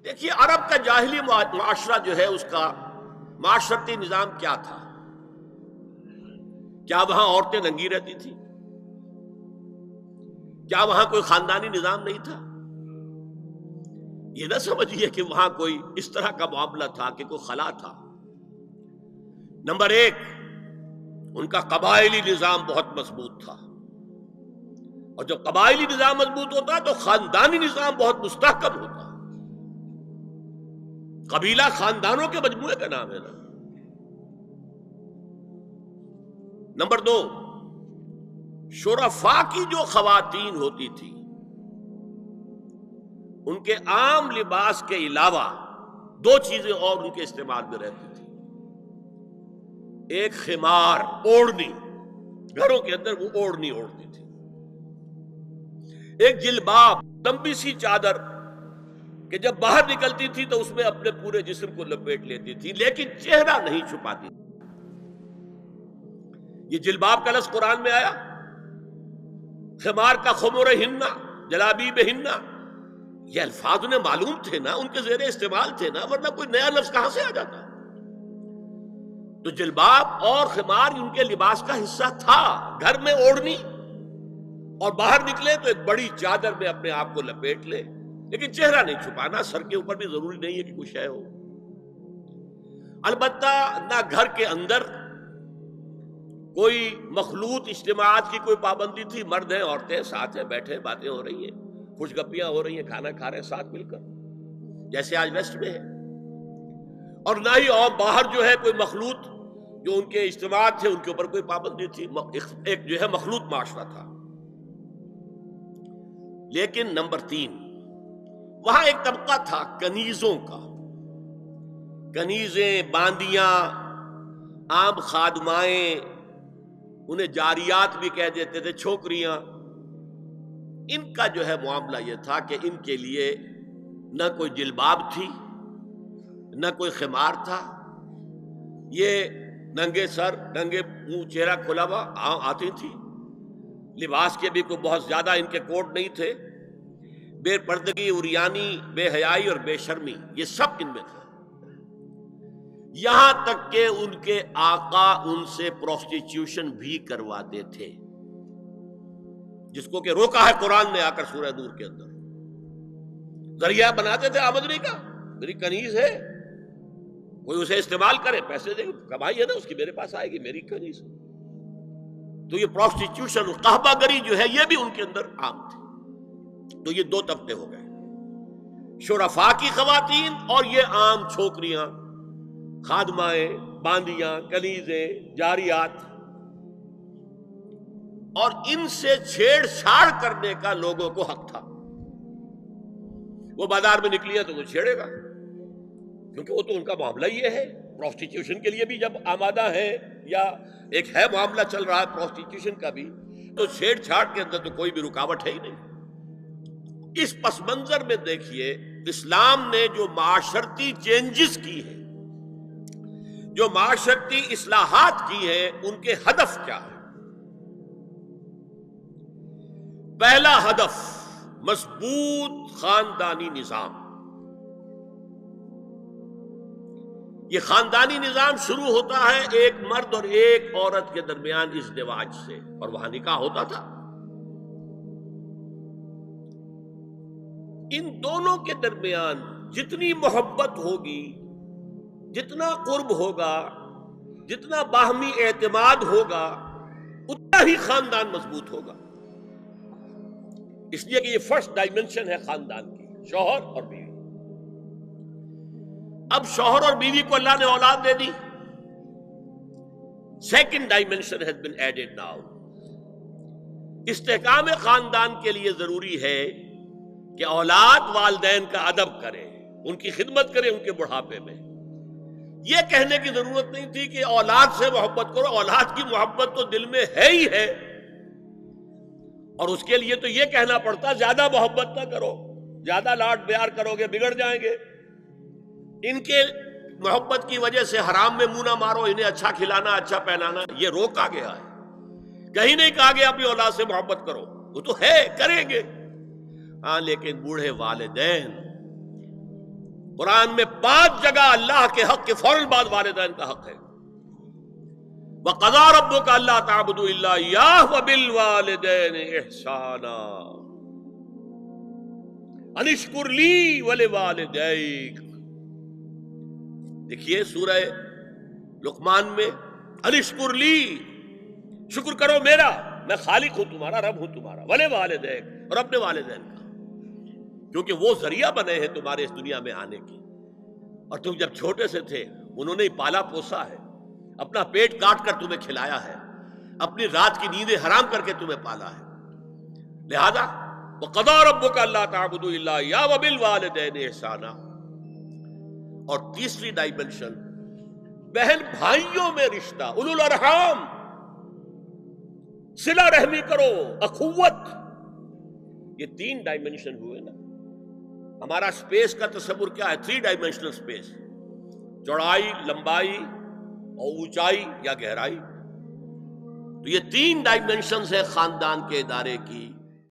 دیکھیے عرب کا جاہلی معاشرہ جو ہے اس کا معاشرتی نظام کیا تھا؟ کیا وہاں عورتیں ننگی رہتی تھی؟ کیا وہاں کوئی خاندانی نظام نہیں تھا؟ یہ نہ سمجھیے کہ وہاں کوئی اس طرح کا معاملہ تھا کہ کوئی خلا تھا۔ نمبر ایک، ان کا قبائلی نظام بہت مضبوط تھا، اور جب قبائلی نظام مضبوط ہوتا تو خاندانی نظام بہت مستحکم ہوتا۔ قبیلہ خاندانوں کے مجموعے کا نام ہے نا۔ نمبر دو، شرفاء کی جو خواتین ہوتی تھی ان کے عام لباس کے علاوہ دو چیزیں اور ان کے استعمال میں رہتی تھی۔ ایک خمار، اوڑھنی، گھروں کے اندر وہ اوڑھنی اوڑھتی تھی۔ ایک جلباب، لمبی سی چادر کہ جب باہر نکلتی تھی تو اس میں اپنے پورے جسم کو لپیٹ لیتی تھی، لیکن چہرہ نہیں چھپاتی۔ یہ جلباب کا لفظ قرآن میں آیا، خمار کا خمرہن، جلابیبہن، یہ الفاظ انہیں معلوم تھے نا، ان کے زیر استعمال تھے نا، ورنہ کوئی نیا لفظ کہاں سے آ جاتا؟ تو جلباب اور خمار ان کے لباس کا حصہ تھا، گھر میں اوڑھنی، اور باہر نکلے تو ایک بڑی چادر میں اپنے آپ کو لپیٹ لے، لیکن چہرہ نہیں چھپانا، سر کے اوپر بھی ضروری نہیں ہے کہ کچھ شے ہو۔ البتہ نہ گھر کے اندر کوئی مخلوط اجتماعات کی کوئی پابندی تھی، مرد ہیں عورتیں ساتھ ہیں، بیٹھے باتیں ہو رہی ہیں، خوش گپیاں ہو رہی ہیں، کھانا کھا رہے ہیں ساتھ مل کر، جیسے آج ویسٹ میں ہے۔ اور نہ ہی اور باہر جو ہے کوئی مخلوط جو ان کے اجتماعات تھے ان کے اوپر کوئی پابندی تھی، ایک جو ہے مخلوط معاشرہ تھا۔ لیکن نمبر تین، وہاں ایک طبقہ تھا کنیزوں کا، کنیزیں، باندیاں، عام خادمائیں، انہیں جاریات بھی کہہ دیتے تھے، چھوکریاں۔ ان کا جو ہے معاملہ یہ تھا کہ ان کے لیے نہ کوئی جلباب تھی، نہ کوئی خمار تھا، یہ ننگے سر، ننگے منہ، چہرہ کھلا ہوا آتی تھی۔ لباس کے بھی کوئی بہت زیادہ ان کے کوڈ نہیں تھے، بے پردگی، عریانی، بے حیائی اور بے شرمی، یہ سب ان میں تھا۔ یہاں تک کہ ان کے آقا ان سے پروسٹیچیوشن بھی کرواتے تھے، جس کو کہ روکا ہے قرآن نے آ کر سورہ نور کے اندر۔ ذریعہ بناتے تھے آمدنی کا، میری کنیز ہے، کوئی اسے استعمال کرے، پیسے دے، کمائی ہے نا اس کی، میرے پاس آئے گی، میری کنیز۔ تو یہ پروسٹیچیوشن، قحبہ گری جو ہے یہ بھی ان کے اندر عام تھی۔ تو یہ دو طبقے ہو گئے، شرفاء کی خواتین اور یہ عام چھوکریاں، خادمائیں، باندیاں، کنیزیں، جاریات۔ اور ان سے چھیڑ چھاڑ کرنے کا لوگوں کو حق تھا۔ وہ بازار میں نکلی ہے تو وہ چھیڑے گا، کیونکہ وہ تو ان کا معاملہ یہ ہے۔ پروسٹیچیوشن کے لیے بھی جب آمادہ ہے، یا ایک ہے معاملہ چل رہا ہے پروسٹیچیوشن کا بھی، تو چھیڑ چھاڑ کے اندر تو کوئی بھی رکاوٹ ہے ہی نہیں۔ اس پس منظر میں دیکھیے اسلام نے جو معاشرتی چینجز کی ہیں، جو معاشرتی اصلاحات کی ہیں، ان کے ہدف کیا ہے؟ پہلا ہدف مضبوط خاندانی نظام۔ یہ خاندانی نظام شروع ہوتا ہے ایک مرد اور ایک عورت کے درمیان ازدواج سے، اور وہاں نکاح ہوتا تھا۔ ان دونوں کے درمیان جتنی محبت ہوگی، جتنا قرب ہوگا، جتنا باہمی اعتماد ہوگا، اتنا ہی خاندان مضبوط ہوگا۔ اس لیے کہ یہ فرسٹ ڈائمنشن ہے خاندان کی، شوہر اور بیوی۔ اب شوہر اور بیوی کو اللہ نے اولاد دے دی، second dimension has been added now. استحکام خاندان کے لیے ضروری ہے کہ اولاد والدین کا ادب کرے، ان کی خدمت کرے ان کے بڑھاپے میں۔ یہ کہنے کی ضرورت نہیں تھی کہ اولاد سے محبت کرو، اولاد کی محبت تو دل میں ہے ہی ہے، اور اس کے لیے تو یہ کہنا پڑتا زیادہ محبت نہ کرو، زیادہ لاڈ پیار کرو گے بگڑ جائیں گے، ان کے محبت کی وجہ سے حرام میں منہ نہ مارو، انہیں اچھا کھلانا، اچھا پہنانا، یہ روکا گیا ہے۔ کہیں نہیں کہا گیا اپنی اولاد سے محبت کرو، وہ تو ہے، کریں گے، ہاں، لیکن بوڑھے والدین قرآن میں 5 جگہ اللہ کے حق کے فوراً بعد والدین کا حق ہے. وَقَضَىٰ رَبُّكَ أَلَّا تَعْبُدُوا إِلَّا إِيَّاهُ وَبِالْوَالِدَيْنِ إِحْسَانًا أَنِ اشْكُرْ لِي وَلِوَالِدَيْكَ. دیکھیے سورہ لقمان میں أَنِ اشْكُرْ لِي، شکر کرو میرا، میں خالق ہوں تمہارا، رب ہوں تمہارا، وَلِوَالِدَيْكَ، اور اپنے والدین کا، کیونکہ وہ ذریعہ بنے ہیں تمہارے اس دنیا میں آنے کے. اور تم جب چھوٹے سے تھے انہوں نے ہی پالا پوسا ہے، اپنا پیٹ کاٹ کر تمہیں کھلایا ہے، اپنی رات کی نیندیں حرام کر کے تمہیں پالا ہے. لہذا وَقَضَىٰ رَبُّكَ أَلَّا تَعْبُدُوا إِلَّا إِيَّاهُ وَبِالْوَالِدَيْنِ إِحْسَانًا. اور تیسری ڈائمنشن بہن بھائیوں میں رشتہ، اولو الارحام، صلہ رحمی کرو، اخوت. یہ 3 ڈائمنشن ہوئے نا. ہمارا سپیس کا تصور کیا ہے؟ 3 ڈائمنشنل سپیس، چوڑائی، لمبائی اور اونچائی یا گہرائی. تو یہ 3 ڈائمنشنز ہے خاندان کے ادارے کی.